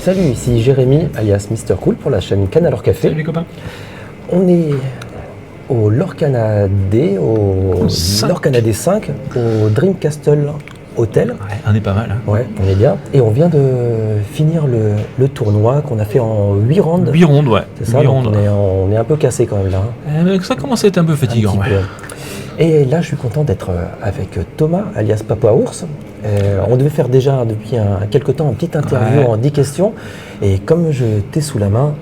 Salut, ici Jérémy, alias Mister Cool pour la chaîne Canalor Café. Salut les copains. On est au Lorcana D, au Lorcana D5, au Dream Castle Hotel. Ouais, on est pas mal. Hein. Ouais, on est bien. Et on vient de finir le tournoi qu'on a fait en 8 rounds. 8 rondes, ouais. C'est ça, donc on est un peu cassé quand même là. Ça commence à être un peu fatigant. Un petit peu. Et là, je suis content d'être avec Thomas, alias Papa Ours. On devait faire déjà depuis quelques temps une petite interview en 10 questions. Et comme je t'ai sous la main,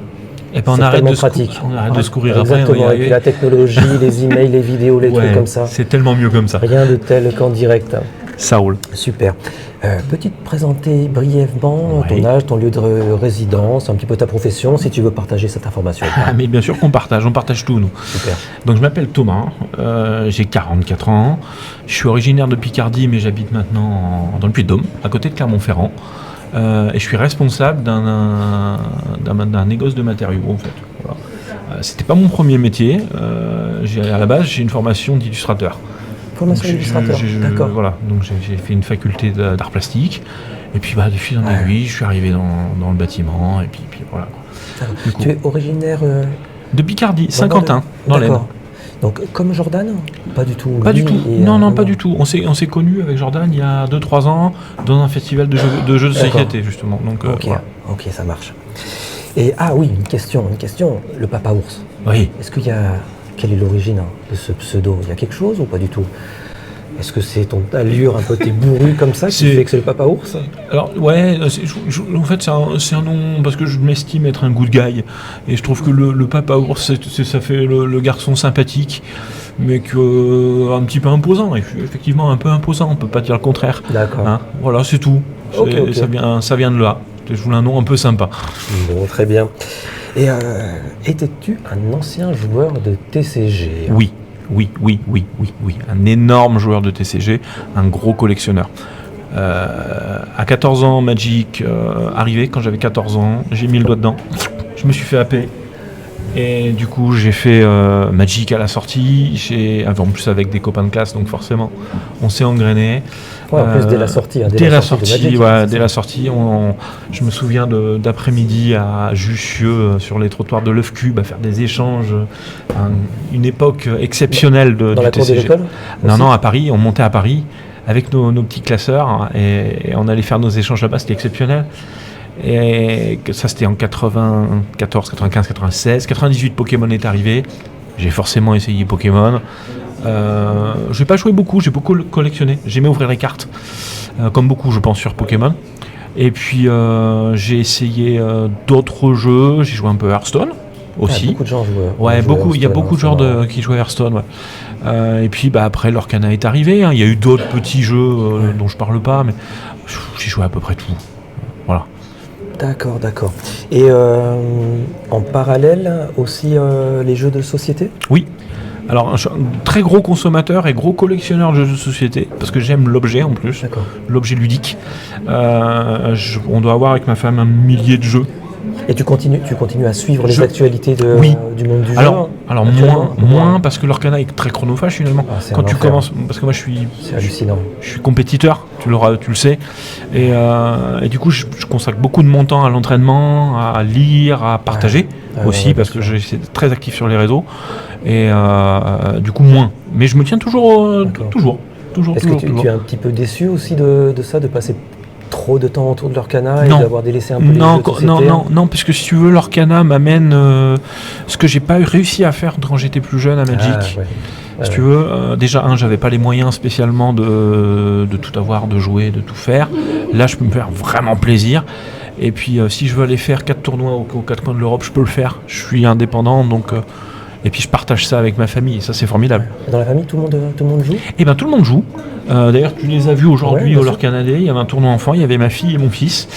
et ben c'est tellement pratique. On arrête de se courir après. Exactement, et puis la technologie, les emails, les vidéos, les trucs comme ça. C'est tellement mieux comme ça. Rien de tel qu'en direct. Ça roule. Super. Peux-tu te présenter brièvement ton âge, ton lieu de résidence, un petit peu ta profession, si tu veux partager cette information. Mais bien sûr qu'on partage, on partage tout nous. Super. Donc je m'appelle Thomas, j'ai 44 ans, je suis originaire de Picardie mais j'habite maintenant dans le Puy-de-Dôme, à côté de Clermont-Ferrand. Et je suis responsable d'un négoce de matériaux en fait. Voilà. C'était pas mon premier métier, à la base j'ai une formation d'illustrateur. Formation d'illustrateur, d'accord. Voilà, donc j'ai fait une faculté d'art plastique, et puis de fil en aiguille, je suis arrivé dans le bâtiment, et puis voilà. Tu es originaire de Picardie, Saint-Quentin, dans l'Aisne. Donc comme Jordan? Pas du tout. Pas du tout. Non, pas du tout. On s'est connus avec Jordan il y a 2-3 ans dans un festival de jeux de société justement. Donc, voilà. Ok, ça marche. Et oui, une question. Le Papa Ours. Oui. Est-ce qu'il y a quelle est l'origine de ce pseudo? Il y a quelque chose ou pas du tout? Est-ce que c'est ton allure un peu tes bourrus comme ça qui fait que c'est le Papa Ours? Alors ouais, en fait c'est un nom parce que je m'estime être un good guy et je trouve que le Papa Ours ça fait le garçon sympathique mais un petit peu imposant, et effectivement un peu imposant, on peut pas dire le contraire. D'accord. Hein, voilà, c'est tout. Okay. Ça vient de là. Je voulais un nom un peu sympa. Bon, très bien. Et étais-tu un ancien joueur de TCG? Oui. Un énorme joueur de TCG, un gros collectionneur. À 14 ans, Magic arrivé, quand j'avais 14 ans, j'ai mis le doigt dedans, je me suis fait happer. Et du coup, j'ai fait Magic à la sortie, en plus avec des copains de classe, donc forcément, on s'est engrainé. Ouais, en plus dès la sortie. Dès la sortie, je me souviens d'après-midi à Jussieu, sur les trottoirs de l'œuf cube, à faire des échanges. Une époque exceptionnelle dans du la cour de TCG. l'école? Non, à Paris, on montait à Paris avec nos petits classeurs et on allait faire nos échanges là-bas, c'était exceptionnel. Et ça, c'était en 94, 95, 96. 98, Pokémon est arrivé. J'ai forcément essayé Pokémon. Je n'ai pas joué beaucoup, j'ai beaucoup collectionné. J'aimais ouvrir les cartes, comme beaucoup, je pense, sur Pokémon. Et puis, j'ai essayé d'autres jeux. J'ai joué un peu à Hearthstone aussi. Beaucoup de gens jouent. Ouais, beaucoup. Il y a beaucoup de gens qui jouent à Hearthstone. Ouais. Et puis, après, Lorcana est arrivé. Hein. Il y a eu d'autres petits jeux dont je parle pas, mais j'ai joué à peu près tout. Voilà. D'accord. Et en parallèle aussi les jeux de société? Oui. Alors, je suis un très gros consommateur et gros collectionneur de jeux de société, parce que j'aime l'objet en plus, l'objet ludique. On doit avoir avec ma femme 1 millier de jeux. Et tu continues à suivre les actualités du monde du jeu? Alors moins parce que l'Orcana est très chronophage finalement. Quand tu commences, parce que moi c'est hallucinant. Je suis compétiteur, tu le sais, et du coup je consacre beaucoup de mon temps à l'entraînement, à lire, à partager aussi, parce que j'essaie d'être très actif sur les réseaux, et du coup moins. Mais je me tiens toujours. Est-ce que tu es un petit peu déçu aussi de ça, de passer trop de temps autour de l'Orcana et d'avoir délaissé un peu les jeux de société? Non, puisque si tu veux, l'Orcana m'amène ce que j'ai pas réussi à faire quand j'étais plus jeune à Magic. Si tu veux, déjà j'avais pas les moyens spécialement de tout avoir, de jouer, de tout faire. Là, je peux me faire vraiment plaisir. Et puis, si je veux aller faire 4 tournois aux 4 coins de l'Europe, je peux le faire. Je suis indépendant, donc. Et puis je partage ça avec ma famille, et ça c'est formidable. Et dans la famille, tout le monde joue? Eh bien tout le monde joue. D'ailleurs tu les as vus aujourd'hui au Lorcana Day, il y avait un tournoi enfant, il y avait ma fille et mon fils,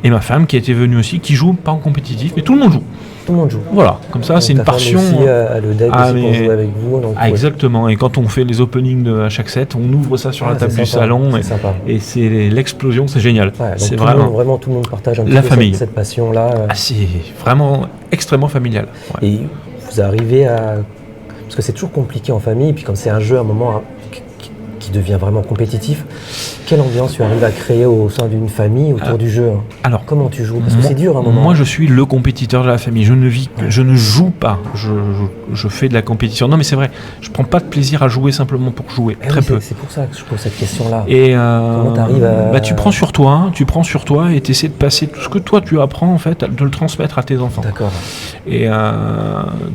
et ma femme qui était venue aussi, qui joue, pas en compétitif, mais tout le monde joue. Tout le monde joue. Voilà, comme ça, donc c'est une passion. Aussi à le deck pour jouer avec vous. Donc exactement, et quand on fait les openings à chaque set, on ouvre ça sur la table du salon, et c'est l'explosion, c'est génial. C'est vraiment tout le monde partage un petit peu cette passion-là. C'est vraiment extrêmement familial. Et vous arrivez à... Parce que c'est toujours compliqué en famille, et puis comme c'est un jeu à un moment qui devient vraiment compétitif, quelle ambiance tu arrives à créer au sein d'une famille autour du jeu? Alors, comment tu joues? Parce que c'est dur à un moment. Moi, je suis le compétiteur de la famille. Je ne joue pas. Je fais de la compétition. Non, mais c'est vrai. Je prends pas de plaisir à jouer simplement pour jouer. Très peu. C'est pour ça que je pose cette question-là. Et comment t'arrives à... tu prends sur toi et tu essaies de passer tout ce que toi tu apprends en fait, de le transmettre à tes enfants. D'accord. Et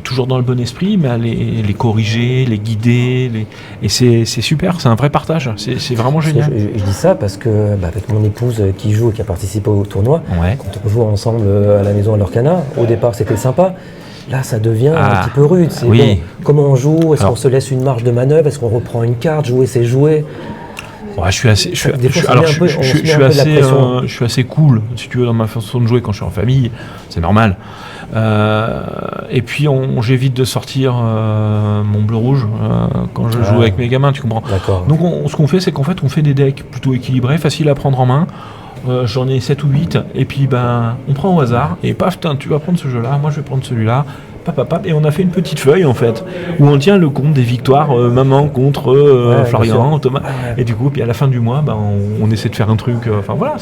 toujours dans le bon esprit, mais à les corriger, les guider. Et c'est super. C'est un vrai partage. C'est vraiment génial. Je dis ça parce que avec mon épouse qui joue et qui a participé au tournoi, quand on joue ensemble à la maison à l'Orcana, au départ c'était sympa. Là, ça devient un petit peu rude. C'est bon, comment on joue? Est-ce qu'on se laisse une marge de manœuvre? Est-ce qu'on reprend une carte? Jouer, c'est jouer. Ouais, je suis assez cool, si tu veux, dans ma façon de jouer quand je suis en famille. C'est normal. Et puis, j'évite de sortir mon bleu-rouge quand je joue avec mes gamins, tu comprends. D'accord. Donc, ce qu'on fait, c'est qu'en fait, on fait des decks plutôt équilibrés, faciles à prendre en main. J'en ai 7 ou 8, et puis on prend au hasard, et paf, tu vas prendre ce jeu-là, moi je vais prendre celui-là, et on a fait une petite feuille en fait, où on tient le compte des victoires, maman contre Florian, Thomas, et du coup, puis à la fin du mois, on essaie de faire un truc, voilà,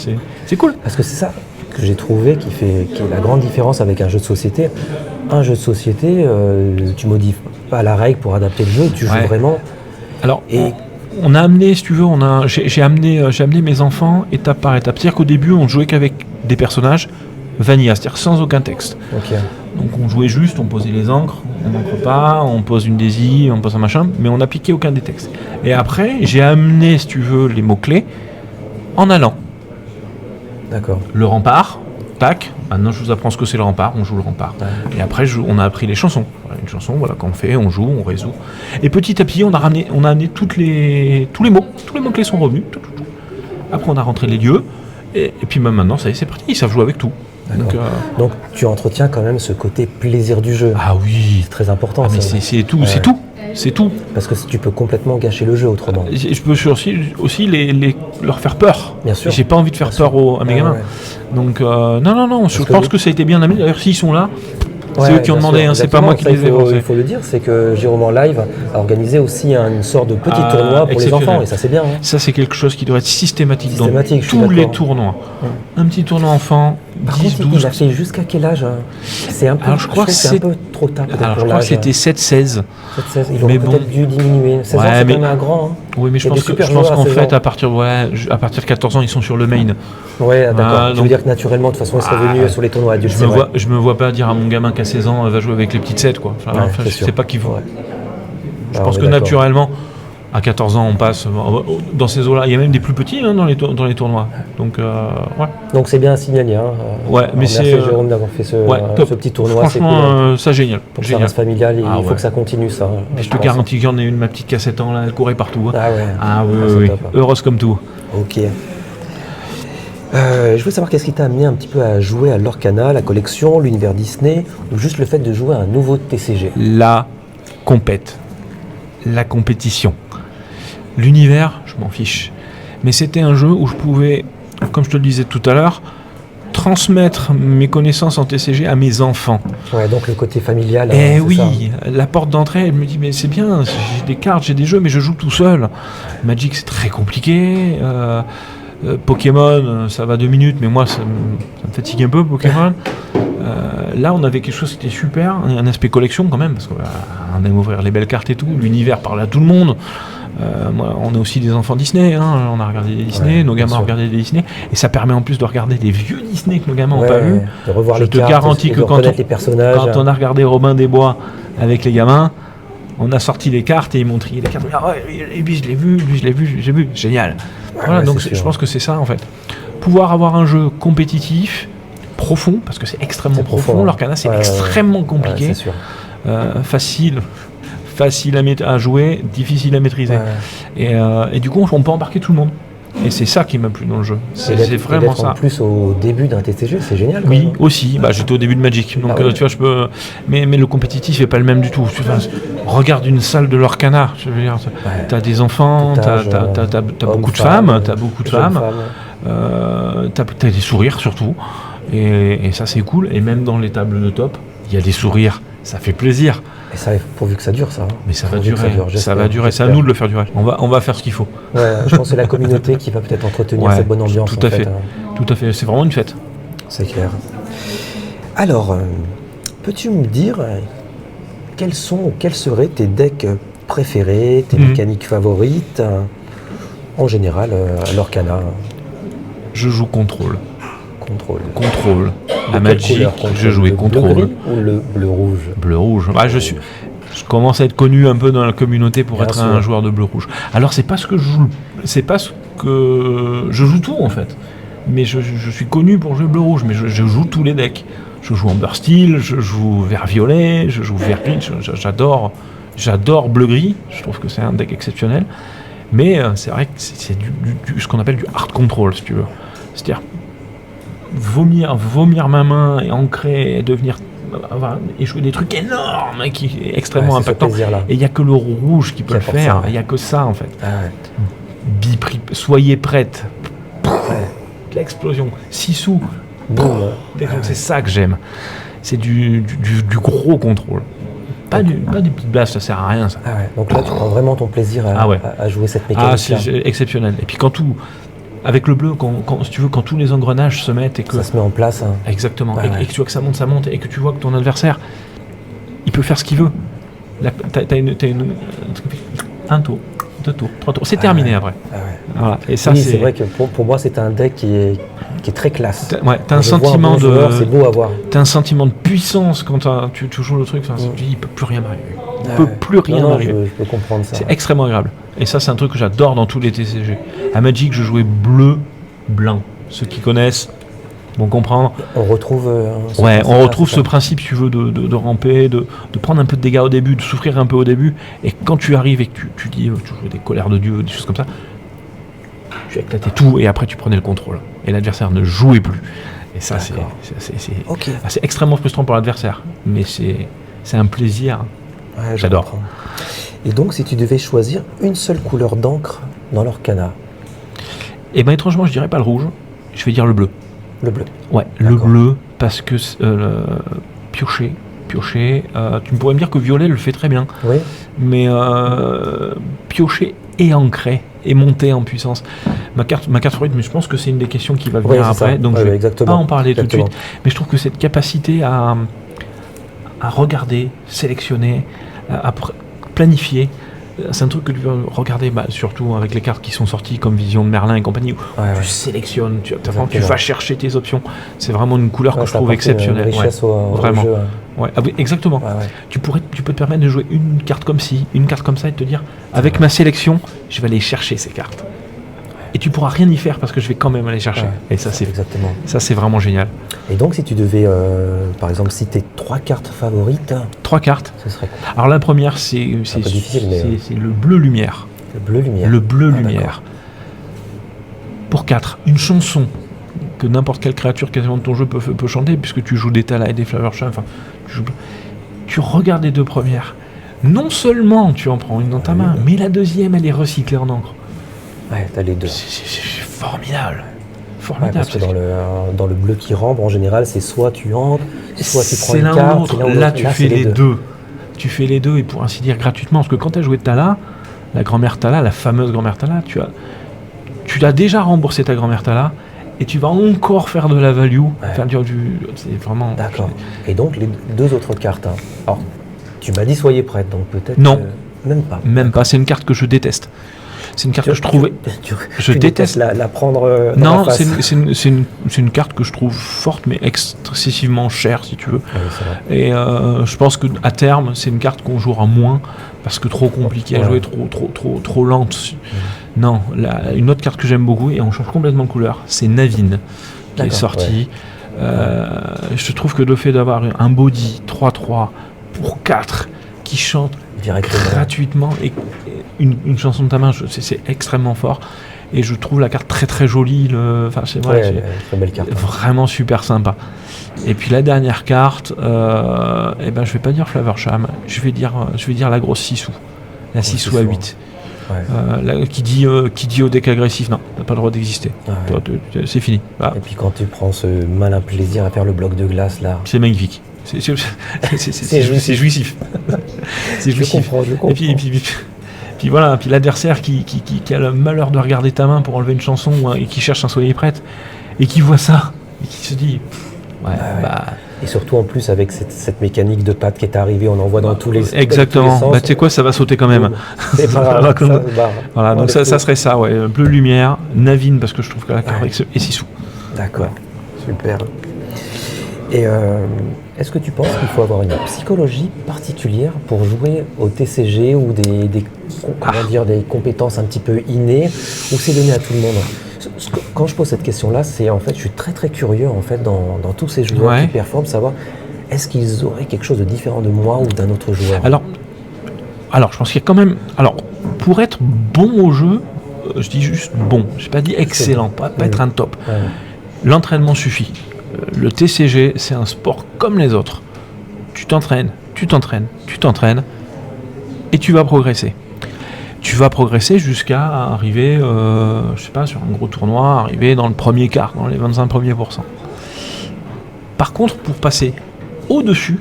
c'est cool. Parce que c'est ça que j'ai trouvé qui est la grande différence avec un jeu de société. Un jeu de société, tu modifies pas la règle pour adapter le jeu, tu joues vraiment. Alors, on a amené, si tu veux, j'ai amené mes enfants étape par étape. C'est-à-dire qu'au début, on jouait qu'avec des personnages vanilla, c'est-à-dire sans aucun texte. Okay. Donc on jouait juste, on posait les encres, on n'encre pas, on pose une dési, on pose un machin, mais on n'appliquait aucun des textes. Et après, j'ai amené, si tu veux, les mots-clés en allant. D'accord. Le rempart, tac, maintenant je vous apprends ce que c'est le rempart, on joue le rempart. Ouais. Et après, on a appris les chansons. Voilà, une chanson, voilà, qu'on fait, on joue, on résout. Et petit à petit, on a amené tous les mots-clés sont revenus. Tout. Après, on a rentré les lieux, et puis maintenant, ça y est, c'est parti, ils savent jouer avec tout. Donc tu entretiens quand même ce côté plaisir du jeu. Ah oui, c'est très important. Mais c'est tout, c'est tout. Parce que tu peux complètement gâcher le jeu autrement. Je peux aussi leur faire peur. Bien sûr. J'ai pas envie de faire peur à mes gamins. Ouais. Donc non, je pense que ça a été bien amené. D'ailleurs, s'ils sont là, c'est eux qui ont demandé, c'est pas moi qui les ai forcés. Il faut le dire, c'est que Jérôme en live a organisé aussi une sorte de petit tournoi pour les enfants, et ça c'est bien. Hein. Ça c'est quelque chose qui doit être systématique dans tous les tournois. Un petit tournoi enfant, 10, 12... Il a fait jusqu'à quel âge? C'est un peu, alors, je crois que c'est un peu trop tard peut-être. Alors je crois que c'était 7-16. Ils ont peut-être dû diminuer. 16 ans c'est quand même un grand. Hein. Oui, mais je pense qu'en fait, à partir de 14 ans, ils sont sur le main. Ouais, d'accord. Je veux dire que naturellement, de toute façon, ils seraient venus sur les tournois adultes. Je me vois pas dire à mon gamin qu'à 16 ans, va jouer avec les petites 7, quoi. Je sais pas qu'il faut. Ouais. Je pense que naturellement, à 14 ans, on passe dans ces eaux-là. Il y a même des plus petits dans les tournois. Donc, ouais. Donc c'est bien à signaler. Hein. Ouais, mais merci Jérôme d'avoir fait ce petit tournoi. Franchement, ça génial. Pour que ça reste familial, il faut que ça continue ça. Mais je te garantis qu'il y en a une, ma petite cassette ans là, elle courait partout. Ah ouais. Ah oui. Heureuse comme tout. Ok. Je veux savoir qu'est-ce qui t'a amené un petit peu à jouer à l'Orcana, la collection, l'univers Disney, ou juste le fait de jouer à un nouveau TCG? La compétition. L'univers, je m'en fiche. Mais c'était un jeu où je pouvais, comme je te le disais tout à l'heure, transmettre mes connaissances en TCG à mes enfants. Ouais, donc le côté familial. Et oui, ça. La porte d'entrée, elle me dit, mais c'est bien, j'ai des cartes, j'ai des jeux, mais je joue tout seul. Magic, c'est très compliqué. Pokémon, ça va 2 minutes, mais moi, ça me fatigue un peu, Pokémon. Là, on avait quelque chose qui était super, un aspect collection quand même, parce qu'on aime ouvrir les belles cartes et tout, l'univers parle à tout le monde. Moi, on est aussi des enfants Disney, hein, on a regardé des Disney, nos gamins ont regardé des Disney, et ça permet en plus de regarder des vieux Disney que nos gamins n'ont pas vus. De revoir je les te cartes, garantis que quand on a regardé Robin des Bois avec les gamins, on a sorti les cartes et ils m'ont trié les cartes. Ah ouais, lui je l'ai vu, j'ai vu, génial. Voilà, donc je pense que c'est ça en fait. Pouvoir avoir un jeu compétitif, profond, parce que c'est extrêmement profond. L'Orcana, c'est extrêmement compliqué, c'est sûr. facile à jouer, difficile à maîtriser. Et du coup, on peut embarquer tout le monde. Et c'est ça qui m'a plu dans le jeu. C'est vraiment ça. En plus, au début d'un TCG, c'est génial. Oui, aussi. J'étais au début de Magic, donc tu vois, je peux. Mais le compétitif n'est pas le même du tout. Regarde une salle de l'Orcana. Je veux dire, t'as des enfants, t'as beaucoup de femmes, t'as des sourires surtout. Et ça, c'est cool. Et même dans les tables de top, il y a des sourires. Ça fait plaisir. Et ça, pourvu que ça dure, ça. Hein. Mais ça va durer. Ça va durer. C'est à nous de le faire durer. On va faire ce qu'il faut. Ouais, je pense que c'est la communauté qui va peut-être entretenir cette bonne ambiance. Tout à fait. Tout à fait. C'est vraiment une fête. C'est clair. Alors, peux-tu me dire quels seraient tes decks préférés, tes mécaniques favorites en général à l'Orcana? Je joue contrôle. Contrôle. La Magic, je jouais contrôle. Bleu ou le bleu-rouge? Bleu-rouge. Je commence à être connu un peu dans la communauté pour être un joueur de bleu-rouge. Alors c'est pas ce que je joue. C'est pas ce que je joue tout en fait. Mais je suis connu pour jouer bleu-rouge. Mais je joue tous les decks. Je joue Amber Steel, je joue vert-violet, je joue vert-gris. J'adore bleu-gris. Je trouve que c'est un deck exceptionnel. Mais c'est vrai que c'est ce qu'on appelle du hard control, si tu veux. C'est-à-dire vomir ma main et ancrer et devenir et jouer des trucs énormes qui est extrêmement impactant. Et il n'y a que le rouge qui peut le faire. Il n'y a que ça en fait. Soyez prête. L'explosion. 6 sous. C'est ça que j'aime. C'est du gros contrôle. Pas des petites blasts, ça sert à rien ça. Donc là tu prends vraiment ton plaisir à jouer cette mécanique. C'est exceptionnel. Et puis avec le bleu, si tu veux, quand tous les engrenages se mettent et que ça se met en place. Hein. Exactement. Et que tu vois que ça monte, et que tu vois que ton adversaire, il peut faire ce qu'il veut. T'as un tour, 2 tours, 3 tours. C'est terminé après. Voilà. Et ça, c'est vrai que pour moi, c'est un deck qui est très classe. T'as un sentiment c'est beau à voir. T'as un sentiment de puissance quand tu joues le truc. Tu dis, il peut plus rien m'arriver. Il peut plus rien m'arriver. Je peux comprendre ça. C'est extrêmement agréable. Et ça, c'est un truc que j'adore dans tous les TCG. À Magic, je jouais bleu-blanc. Ceux qui connaissent vont comprendre. On retrouve ce principe, si tu veux, de ramper, de prendre un peu de dégâts au début, de souffrir un peu au début. Et quand tu arrives et que tu dis, tu joues des colères de Dieu, des choses comme ça, tu éclatais tout et après tu prenais le contrôle. Et l'adversaire ne jouait plus. Et ça, c'est extrêmement frustrant pour l'adversaire. Mais c'est un plaisir. J'adore. Et donc, si tu devais choisir une seule couleur d'encre dans l'Orcana? Eh bien, étrangement, je dirais pas le rouge. Je vais dire le bleu. Le bleu. Ouais, le bleu, parce que piocher. Tu me pourrais me dire que violet le fait très bien. Oui. Mais piocher et ancrer et monter en puissance. Ma carte favorite, mais je pense que c'est une des questions qui va venir après. Ça. Donc je vais pas en parler tout de suite. Mais je trouve que cette capacité à regarder, sélectionner, à planifier, c'est un truc que tu vas regarder, surtout avec les cartes qui sont sorties comme Vision de Merlin et compagnie, où tu sélectionnes, tu vas chercher tes options. C'est vraiment une couleur que je trouve exceptionnelle. Vraiment. Au jeu. Exactement. Tu peux te permettre de jouer une carte comme ci, une carte comme ça et te dire, avec ma sélection, je vais aller chercher ces cartes. Et tu pourras rien y faire parce que je vais quand même aller chercher. Et ça, c'est vraiment génial. Et donc, si tu devais, par exemple, citer 3 cartes favorites... 3 cartes. Ce serait quoi? Alors la première, c'est le bleu lumière. Le bleu lumière. Pour 4, une chanson que n'importe quelle créature quasiment de ton jeu peut chanter, puisque tu joues des Tala et des Flowershy. Enfin, tu regardes les 2 premières. Non seulement tu en prends une dans ta main, mais la deuxième, elle est recyclée en encre. Ouais, t'as les 2. C'est formidable. Parce que dans le bleu qui rampe, en général, c'est soit tu entres, soit tu prends une carte. Là, tu fais les deux. Tu fais les deux, et pour ainsi dire gratuitement. Parce que quand tu as joué Tala, la grand-mère Tala, la fameuse grand-mère Tala, tu as déjà remboursé ta grand-mère Tala, et tu vas encore faire de la value. Faire c'est vraiment... D'accord. Et donc, les 2 autres cartes. Hein. Alors, tu m'as dit soyez prête, donc peut-être... Non. Même pas. Même pas. C'est une carte que je déteste. C'est une carte que je trouve... Je déteste la prendre dans la face. Non, c'est une carte que je trouve forte, mais excessivement chère, si tu veux. Oui, c'est vrai. Et je pense qu'à terme, c'est une carte qu'on jouera moins, parce que trop compliquée à jouer, trop lente. Non, une autre carte que j'aime beaucoup, et on change complètement de couleur, c'est Navin, qui est sortie. Je trouve que le fait d'avoir un body 3-3 pour 4, qui chante gratuitement, et une chanson de ta main, c'est extrêmement fort. Et je trouve la carte très très jolie. C'est très belle carte. Vraiment super sympa. Et puis la dernière carte, je vais pas dire Flowershy, je vais dire la grosse 6 sous. La 6 sous à 8. Qui dit au deck agressif, non, t'as pas le droit d'exister. C'est fini. Et puis quand tu prends ce malin plaisir à faire le bloc de glace là. C'est magnifique. C'est jouissif. C'est jouissif. Je comprends. Et puis voilà, puis l'adversaire qui a le malheur de regarder ta main pour enlever une chanson et qui cherche un soyez prête et qui voit ça et qui se dit et surtout en plus avec cette mécanique de patte qui est arrivée, on en voit dans tous les exactement. Tous les sens. Tu sais quoi, ça va sauter quand même. C'est pas grave, voilà, donc ça serait ça, ouais. Bleu lumière, Navine parce que je trouve que la carte est 6 sous. D'accord, super. Et est-ce que tu penses qu'il faut avoir une psychologie particulière pour jouer au TCG ou des compétences un petit peu innées, ou c'est donné à tout le monde? Quand je pose cette question-là, c'est en fait, je suis très très curieux en fait dans tous ces joueurs qui performent, savoir est-ce qu'ils auraient quelque chose de différent de moi ou d'un autre joueur? Alors, je pense qu'il y a quand même. Alors, pour être bon au jeu, je dis juste bon. Je n'ai pas dit excellent, pas être un top. Ouais. L'entraînement suffit. Le TCG, c'est un sport comme les autres. Tu t'entraînes, et tu vas progresser. Tu vas progresser jusqu'à arriver, sur un gros tournoi, arriver dans le premier quart, dans les 25 premiers %. Par contre, pour passer au-dessus,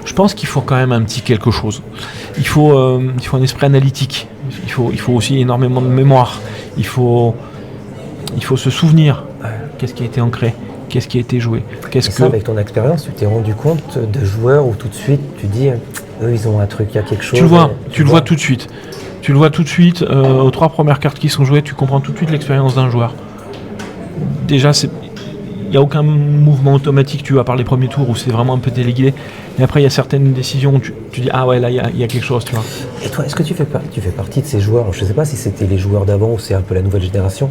je pense qu'il faut quand même un petit quelque chose. Il faut un esprit analytique. Il faut aussi énormément de mémoire. Il faut se souvenir. Qu'est-ce qui a été ancré? Qu'est-ce qui a été joué? Avec ton expérience, tu t'es rendu compte de joueurs où tout de suite tu dis eux ils ont un truc, il y a quelque chose. Tu le vois tout de suite. Tu le vois tout de suite aux 3 premières cartes qui sont jouées, tu comprends tout de suite l'expérience d'un joueur. Déjà, il n'y a aucun mouvement automatique, tu vois, par les premiers tours où c'est vraiment un peu téléguidé. Et après, il y a certaines décisions où tu dis ah ouais, là il y a quelque chose, tu vois. Et toi, est-ce que tu fais partie de ces joueurs? Je ne sais pas si c'était les joueurs d'avant ou c'est un peu la nouvelle génération.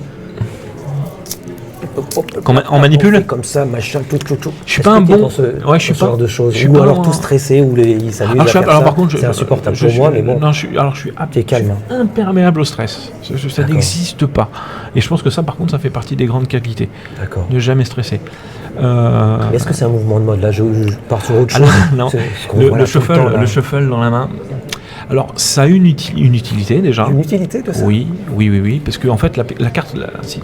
On manipule comme ça, machin, tout. Je suis pas un bon. Je suis pas de choses. Ou alors tout stressé, ou ils s'amusent à faire ça. Par contre, c'est insupportable pour moi, mais bon. Je suis calme. Imperméable au stress. Ça n'existe pas. Et je pense que ça, par contre, ça fait partie des grandes qualités. D'accord. Ne jamais stresser. Est-ce que c'est un mouvement de mode? Là, je pars sur autre chose. Non. Le shuffle dans la main. Alors, ça a une utilité déjà. Une utilité de ça? Oui, parce que en fait, la carte,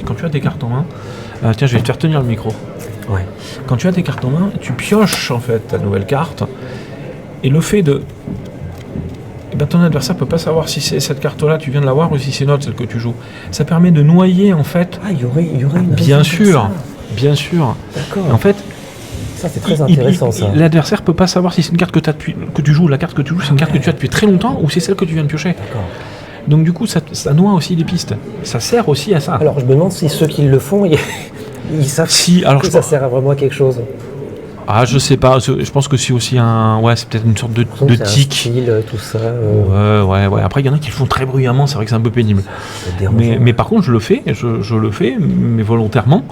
quand tu as tes cartes en main, tiens, je vais te faire tenir le micro. Ouais. Quand tu as tes cartes en main, tu pioches en fait ta nouvelle carte, et le fait de, ton adversaire peut pas savoir si c'est cette carte-là, tu viens de l'avoir, ou si c'est une autre, celle que tu joues. Ça permet de noyer en fait. Ah, il y aurait une. Bien sûr. D'accord. Et en fait. Ça, c'est très intéressant, ça. L'adversaire peut pas savoir si c'est une carte que tu joues. La carte que tu joues, c'est une carte que tu as depuis très longtemps ou c'est celle que tu viens de piocher. D'accord. Donc du coup, ça noie aussi les pistes. Ça sert aussi à ça. Alors, je me demande si ceux qui le font, ils savent que ça sert à vraiment à quelque chose. Ah, je sais pas. Je pense que c'est aussi c'est peut-être une sorte de tic. Style, tout ça. Ouais. Après, il y en a qui le font très bruyamment. C'est vrai que c'est un peu pénible. Mais par contre, je le fais, mais volontairement.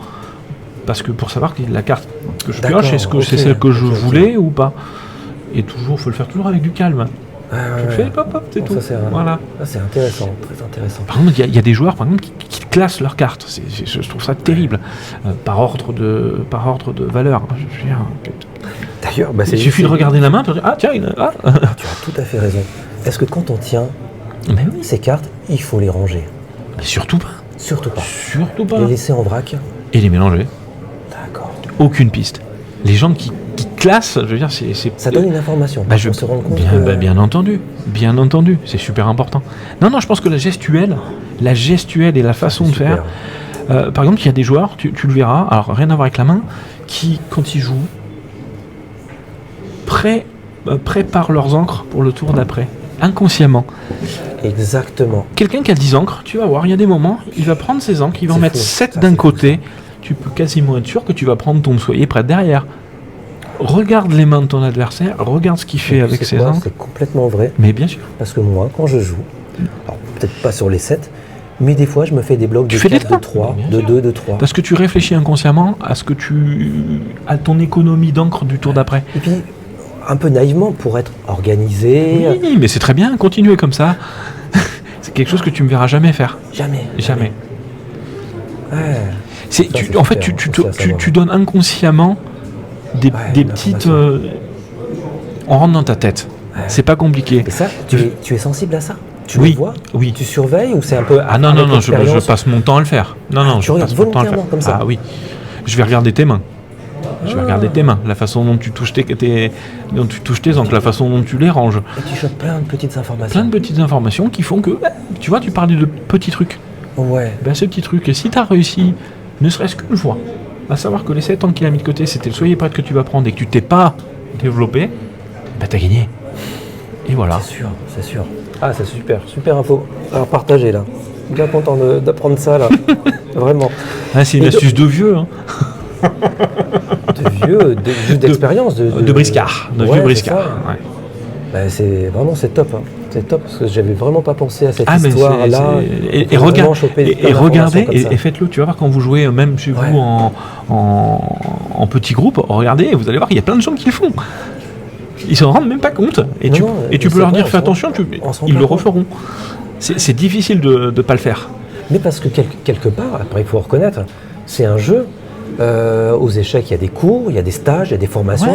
Parce que pour savoir que la carte que je pioche, est-ce que c'est celle que je voulais ou pas? Et toujours, faut le faire toujours avec du calme. Tu le fais, hop, c'est tout. Voilà. C'est intéressant, très intéressant. Par contre, il y a des joueurs, par exemple, qui classent leurs cartes. Je trouve ça terrible. Par ordre de valeur. D'ailleurs, il suffit de regarder la main, tiens, tu as tout à fait raison. Est-ce que quand on tient ces cartes, il faut les ranger? Mais surtout pas. Surtout pas. Les laisser en vrac. Et les mélanger. D'accord. Aucune piste. Les gens qui classent, je veux dire, c'est... Ça donne une information. On se rend compte bien entendu, c'est super important. Non, je pense que la gestuelle et la façon de faire... par exemple, il y a des joueurs, tu le verras, alors rien à voir avec la main, qui, quand ils jouent, préparent leurs encres pour le tour d'après. Inconsciemment. Exactement. Quelqu'un qui a 10 encres, tu vas voir, il y a des moments, il va prendre ses encres, il va en mettre 7 d'un côté, tu peux quasiment être sûr que tu vas prendre ton soyez prêt derrière. Regarde les mains de ton adversaire, regarde ce qu'il fait avec ses encres. C'est complètement vrai. Mais bien sûr. Parce que moi, quand je joue, alors peut-être pas sur les 7, mais des fois je me fais des blocs de 4, de 3, de 2, de 3. Parce que tu réfléchis inconsciemment à ton économie d'encre du tour d'après. Et puis, un peu naïvement, pour être organisé. Oui, mais c'est très bien, continuez comme ça. C'est quelque chose que tu ne me verras jamais faire. Jamais. Ouais. En fait, tu donnes inconsciemment des petites... on rentre dans ta tête. Ouais. C'est pas compliqué. Et ça, tu es sensible à ça? Tu le vois? Oui. Tu surveilles ou c'est un peu... Non, je passe mon temps à le faire. Je regardes volontairement comme ça? Ah oui. Je vais regarder tes mains. Je vais regarder tes mains, la façon dont tu touches tes ancres, la façon dont tu les ranges. Et tu chopes plein de petites informations. Plein de petites informations qui font que, tu vois, tu parlais de petits trucs. Ouais. Ce petit truc, et si tu as réussi, ne serait-ce qu'une fois, à savoir que les 7 ans qu'il a mis de côté, c'était le soyez prêt que tu vas prendre et que tu t'es pas développé, t'as gagné. Et voilà. C'est sûr. Ah, c'est super info. Alors partagez là. Bien content d'apprendre ça là. Vraiment. Ah, c'est une astuce de vieux. Hein. De vieux, d'expérience. De briscard. De vieux briscard. Ouais. C'est top. Hein. C'est top parce que j'avais vraiment pas pensé à cette histoire-là. Et regardez, et faites-le. Tu vas voir quand vous jouez, même chez vous en petits groupes, regardez et vous allez voir qu'il y a plein de gens qui le font. Ils s'en rendent même pas compte. Et tu peux leur dire fais attention, ils le referont. C'est difficile de ne pas le faire. Mais parce que quelque part, après il faut reconnaître, c'est un jeu. Aux échecs, il y a des cours, il y a des stages, il y a des formations.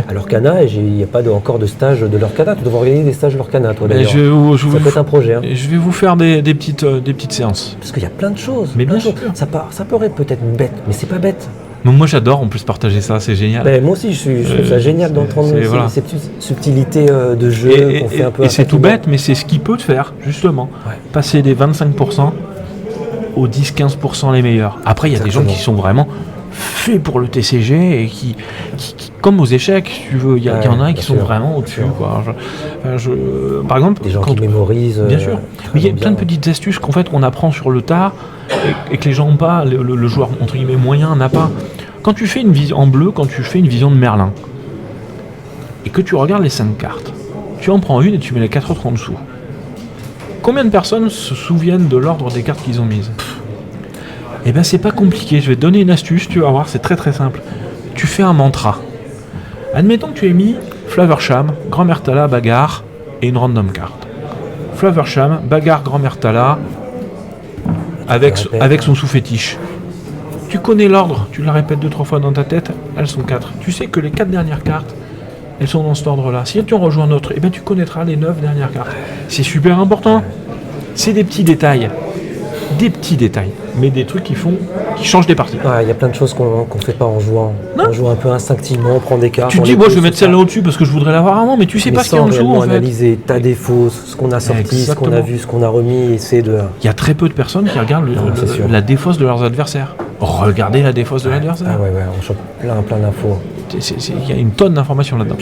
À l'Orcana, il n'y a pas encore de stage de l'Orcana. Tu devrais organiser des stages de l'Orcana, toi d'ailleurs. Ça peut être un projet. Hein. Je vais vous faire des petites séances. Parce qu'il y a plein de choses. Mais bien sûr. Ça paraît peut-être bête, mais c'est pas bête. Mais moi j'adore en plus partager ça, c'est génial. Moi aussi je trouve ça génial d'entendre ces petites subtilités de jeu qu'on fait un peu. Et c'est tout bête, mais c'est ce qui peut te faire, justement. Passer des 25% aux 10-15% les meilleurs. Après il y a des gens qui sont vraiment faits pour le TCG et qui comme aux échecs, si tu veux, il y en a qui sont vraiment au-dessus. Par exemple, des gens qui mémorisent. Bien sûr. Mais il y a plein de petites astuces qu'en fait on apprend sur le tard et que les gens n'ont pas, le joueur entre guillemets moyen n'a pas. Quand tu fais une vision en bleu, quand tu fais une vision de Merlin et que tu regardes les 5 cartes, tu en prends une et tu mets les 4 autres en dessous. Combien de personnes se souviennent de l'ordre des cartes qu'ils ont mises ? Eh bien c'est pas compliqué, je vais te donner une astuce, tu vas voir, c'est très très simple. Tu fais un mantra. Admettons que tu aies mis Flaversham, Grand-Mère Thala, Bagarre et une random carte. Flaversham, Bagarre, Grand-Mère Thala avec son sous-fétiche. Tu connais l'ordre, tu la répètes 2-3 fois dans ta tête, elles sont 4. Tu sais que les 4 dernières cartes, elles sont dans cet ordre-là. Si tu en rejoins un autre, eh ben tu connaîtras les 9 dernières cartes. C'est super important. C'est des petits détails. Mais des trucs qui changent des parties. Il y a plein de choses qu'on fait pas en jouant. Non. On joue un peu instinctivement, on prend des cartes. Tu te dis, moi je vais mettre celle-là au-dessus parce que je voudrais l'avoir avant, mais tu sais pas ce qu'il y a en dessous en fait. Analyser ta défaut, ce qu'on a sorti, ce qu'on a vu, ce qu'on a remis, essayer de... Il y a très peu de personnes qui regardent la défausse de leurs adversaires. Regardez la défausse de l'adversaire. On chope plein d'infos. Il y a une tonne d'informations là-dedans.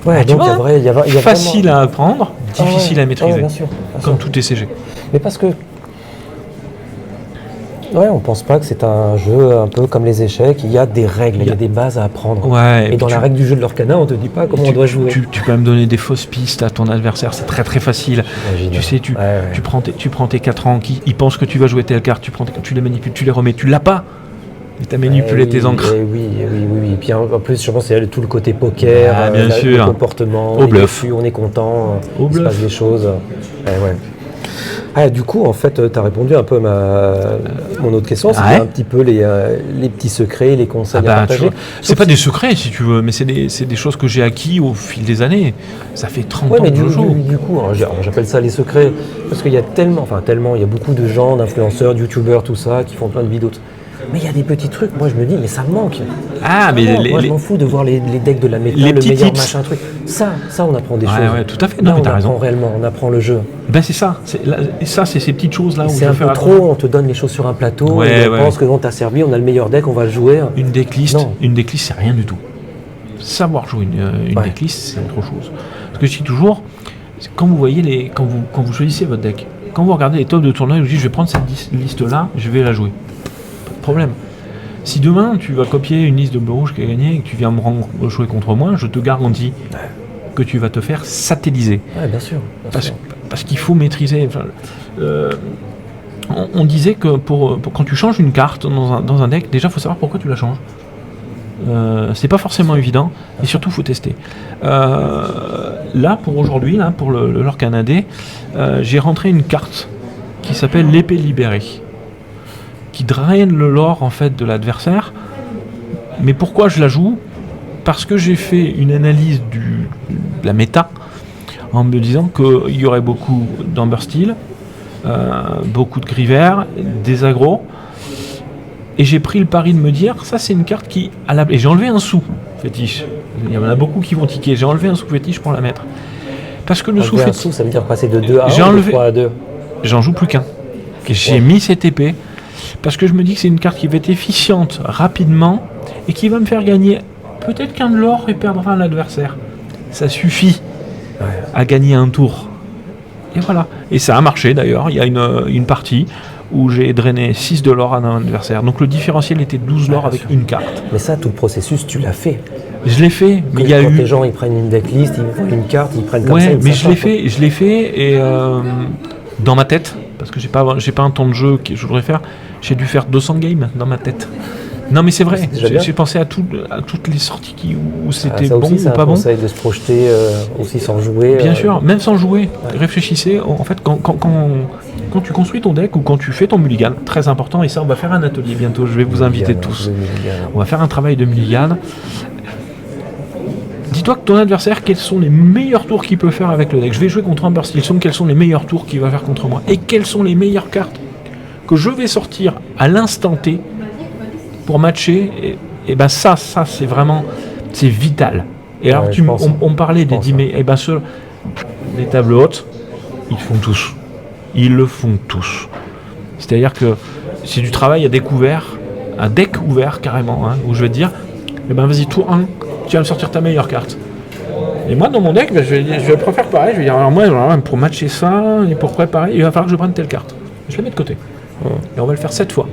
Donc il y a facile à apprendre, difficile à maîtriser. Bien sûr. Comme tout TCG. Mais parce que on pense pas que c'est un jeu un peu comme les échecs, il y a des règles, il y a des bases à apprendre. Et dans la règle du jeu de l'Orcana, on te dit pas comment on doit jouer. Tu peux même donner des fausses pistes à ton adversaire, c'est très très facile. Tu sais, tu prends tes 4 ans, ils pensent que tu vas jouer telle carte, tu les manipules, tu les remets, tu l'as pas. Et tu as manipulé tes encres. Oui. Et puis en plus, je pense qu'il y a tout le côté poker, le comportement, au bluff. On est content, il se passe des choses. Du coup, en fait, tu as répondu un peu à mon autre question, c'était un petit peu les petits secrets, les conseils à partager. C'est pas des secrets, si tu veux, mais c'est des choses que j'ai acquis au fil des années. Ça fait 30 ans que je joue. Du coup, j'appelle ça les secrets, parce qu'il y a il y a beaucoup de gens, d'influenceurs, de youtubeurs, tout ça, qui font plein de vidéos. Mais il y a des petits trucs, moi je me dis, mais ça me manque. Moi je m'en fous de voir les decks de la méta, le meilleur tips. Machin truc. Ça on apprend des choses. Ouais, tout à fait. Non, mais t'as raison. On apprend le jeu. C'est ça. C'est ces petites choses-là où c'est un peu trop, on te donne les choses sur un plateau, on pense que t'a servi, on a le meilleur deck, on va le jouer. Une decklist, c'est rien du tout. Savoir jouer une decklist, c'est autre chose. Parce que je dis toujours, quand vous voyez quand vous choisissez votre deck, quand vous regardez les tops de tournoi, vous dites je vais prendre cette liste-là, je vais la jouer. Problème. Si demain tu vas copier une liste de bleu rouge qui a gagné et que tu viens me jouer contre moi, je te garantis que tu vas te faire satelliser. Bien sûr. Parce qu'il faut maîtriser. On disait que pour quand tu changes une carte dans un deck, déjà il faut savoir pourquoi tu la changes. C'est pas forcément évident et surtout il faut tester. Là pour aujourd'hui, pour l'Orcana D, j'ai rentré une carte qui s'appelle l'épée libérée, qui draine le lore en fait de l'adversaire. Mais pourquoi je la joue ? Parce que j'ai fait une analyse de la méta en me disant qu'il y aurait beaucoup d'Amber Steel, beaucoup de Griver, des agros, Et j'ai pris le pari de me dire, ça c'est une carte qui... Et j'ai enlevé un sou fétiche. Il y en a beaucoup qui vont tiquer. J'ai enlevé un sou fétiche pour la mettre. Parce que le sou fétiche... Ça veut dire passer de 2 à 1 ou de 3 à 2. J'en joue plus qu'un. J'ai mis cette épée parce que je me dis que c'est une carte qui va être efficiente rapidement et qui va me faire gagner peut-être qu'un de l'or et perdre un adversaire. Ça suffit à gagner un tour. Et voilà. Et ça a marché d'ailleurs. Il y a une partie où j'ai drainé 6 de l'or à un adversaire. Donc le différentiel était 12 l'or avec une carte. Mais ça, tout le processus, tu l'as fait. Je l'ai fait, mais il y a eu... les gens ils prennent une decklist, ils voient une carte, ils prennent comme ça. Mais je l'ai fait et dans ma tête, parce que j'ai pas un temps de jeu que je voudrais faire, j'ai dû faire 200 games dans ma tête. Non mais c'est vrai, j'ai pensé à toutes les sorties où c'était bon ou pas bon. Ça de se projeter aussi sans jouer. Bien sûr, même sans jouer. Réfléchissez, en fait, quand tu construis ton deck ou quand tu fais ton mulligan, très important, et ça on va faire un atelier bientôt, je vais vous inviter tous. On va faire un travail de mulligan. Dis-toi que ton adversaire, quels sont les meilleurs tours qu'il peut faire avec le deck. Je vais jouer contre Amber Stillstone, quels sont les meilleurs tours qu'il va faire contre moi. Et quelles sont les meilleures cartes que je vais sortir à l'instant T pour matcher. Et ben ça c'est vraiment, c'est vital. Et alors on parlait des 10 mai, et ben les tables hautes, ils font tous. Ils le font tous. C'est-à-dire que c'est du travail à découvert, un deck ouvert carrément, hein, où je vais te dire, et ben vas-y, tour 1, tu vas me sortir ta meilleure carte. Et moi dans mon deck, je vais préférer pareil, je vais dire, alors moi pour matcher ça, et pour préparer, il va falloir que je prenne telle carte. Je la mets de côté. Et on va le faire 7 fois.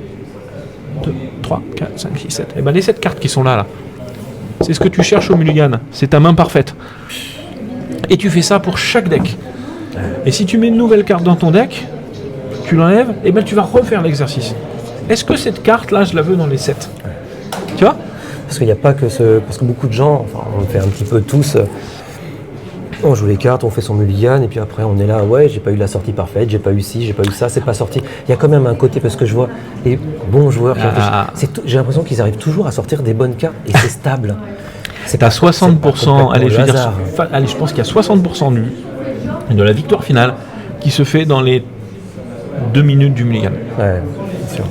2, 3, 4, 5, 6, 7. Et ben les 7 cartes qui sont là, c'est ce que tu cherches au mulligan. C'est ta main parfaite. Et tu fais ça pour chaque deck. Et si tu mets une nouvelle carte dans ton deck, tu l'enlèves, et ben tu vas refaire l'exercice. Est-ce que cette carte-là, je la veux dans les 7 ? Tu vois ? Parce qu'il n'y a pas que parce que beaucoup de gens, enfin on le fait un petit peu tous, on joue les cartes, on fait son mulligan, et puis après on est là, ouais, j'ai pas eu la sortie parfaite, j'ai pas eu ci, j'ai pas eu ça, c'est pas sorti. Il y a quand même un côté, parce que je vois les bons joueurs, j'ai l'impression qu'ils arrivent toujours à sortir des bonnes cartes, et c'est stable. C'est à 60%, allez, je pense qu'il y a 60% de la victoire finale qui se fait dans les 2 minutes du mulligan. Ouais, bien sûr.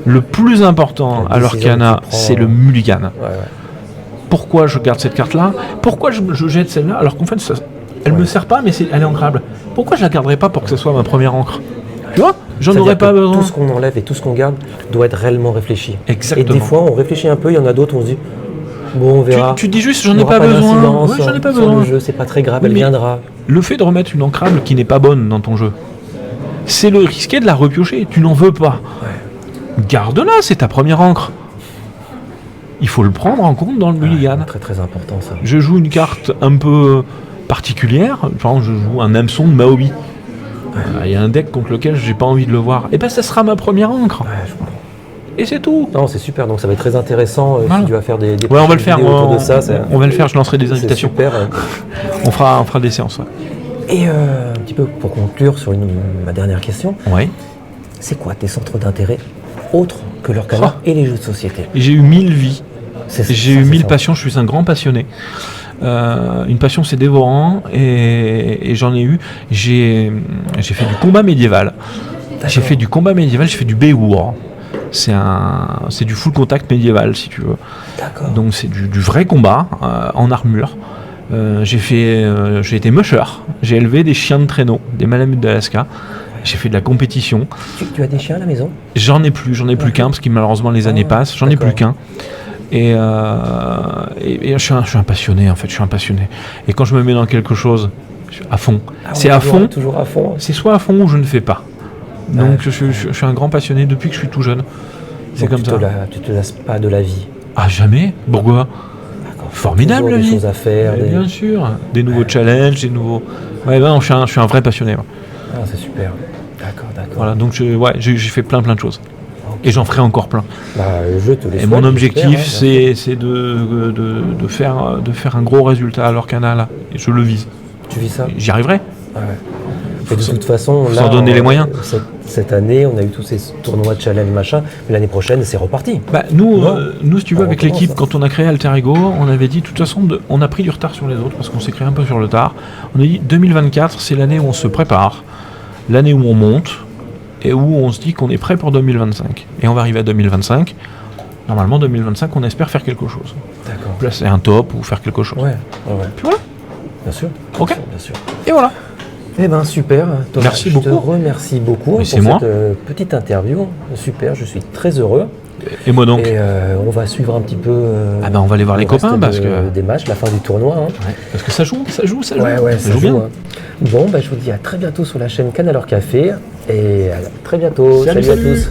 Le plus important à l'Orcana, c'est le mulligan. Ouais. Pourquoi je garde cette carte-là ? Pourquoi je jette celle-là alors qu'en fait, elle me sert pas, mais elle est ancrable. Pourquoi je la garderai pas pour que ce soit ma première encre ? Tu vois ? J'en aurais pas besoin. Tout ce qu'on enlève et tout ce qu'on garde doit être réellement réfléchi. Exactement. Et des fois, on réfléchit un peu, il y en a d'autres, on se dit, bon, on verra. Tu dis juste, j'en ai pas besoin. Ouais, j'en ai pas besoin. Le jeu, c'est pas très grave, elle viendra. Le fait de remettre une ancrable qui n'est pas bonne dans ton jeu, c'est le risquer de la repiocher. Tu n'en veux pas. Ouais. Garde-la, c'est ta première encre. Il faut le prendre en compte dans le mulligan. Très très important ça. Je joue une carte un peu particulière. Par exemple, je joue un hameçon de Maobi. Il y a un deck contre lequel j'ai pas envie de le voir. Et ben ça sera ma première encre. Je comprends. Et c'est tout. Non, c'est super. Donc ça va être très intéressant si tu vas faire des on va le faire. Autour de ça, on va le faire. Je lancerai des invitations. Super. on fera des séances. Ouais. Et un petit peu pour conclure sur ma dernière question. Ouais. C'est quoi tes centres d'intérêt autres que l'Orcana et les jeux de société ? J'ai eu 1000 vies. J'ai eu 1000 passions. Je suis un grand passionné. Une passion, c'est dévorant, et j'en ai eu. J'ai fait du combat médiéval. J'ai fait du combat médiéval. J'ai fait du Beowulf. C'est du full contact médiéval, si tu veux. D'accord. Donc c'est du vrai combat en armure. J'ai été musher. J'ai élevé des chiens de traîneau, des malamutes d'Alaska. J'ai fait de la compétition. Tu as des chiens à la maison ? J'en ai plus qu'un, parce que malheureusement les années passent. J'en ai plus qu'un. Et je suis un passionné, en fait. Je suis un passionné. Et quand je me mets dans quelque chose, je suis à fond. C'est à fond. Toujours à fond. C'est soit à fond ou je ne fais pas. Donc je suis un grand passionné depuis que je suis tout jeune. C'est comme ça. Tu te lasses pas de la vie ? Ah, jamais ? Pourquoi ? Formidable la vie. Des choses à faire. Bien sûr. Des nouveaux challenges, des nouveaux... Ouais, non, je suis un vrai passionné. Ouais. Ah, c'est super. D'accord. Voilà, donc j'ai fait plein de choses. Okay. Et j'en ferai encore plein. Je te laisse. Et mon objectif, c'est de faire un gros résultat à l'Orcana, là. Et je le vise. Tu vis ça ? J'y arriverai. Ouais. Et de toute façon, là, donner les moyens. Cette année, on a eu tous ces tournois de challenge, machin, mais l'année prochaine, c'est reparti. Nous, si tu veux, avec l'équipe, quand on a créé Alter Ego, on avait dit, de toute façon, on a pris du retard sur les autres, parce qu'on s'est créé un peu sur le tard. On a dit, 2024, c'est l'année où on se prépare, l'année où on monte, et où on se dit qu'on est prêt pour 2025. Et on va arriver à 2025. Normalement, 2025, on espère faire quelque chose. D'accord. Placer un top ou faire quelque chose. Ouais. Puis voilà. Bien sûr. Ok. Bien sûr. Et voilà. Eh ben super. Thomas, merci beaucoup. Je te remercie beaucoup pour cette petite interview. Super, je suis très heureux. Et moi donc. Et on va suivre un petit peu. On va aller voir les copains parce que des matchs, la fin du tournoi. Hein. Ouais, parce que ça joue. Ouais, ça joue bien. Hein. Bon, je vous dis à très bientôt sur la chaîne Canalor Café et à très bientôt. Salut à tous.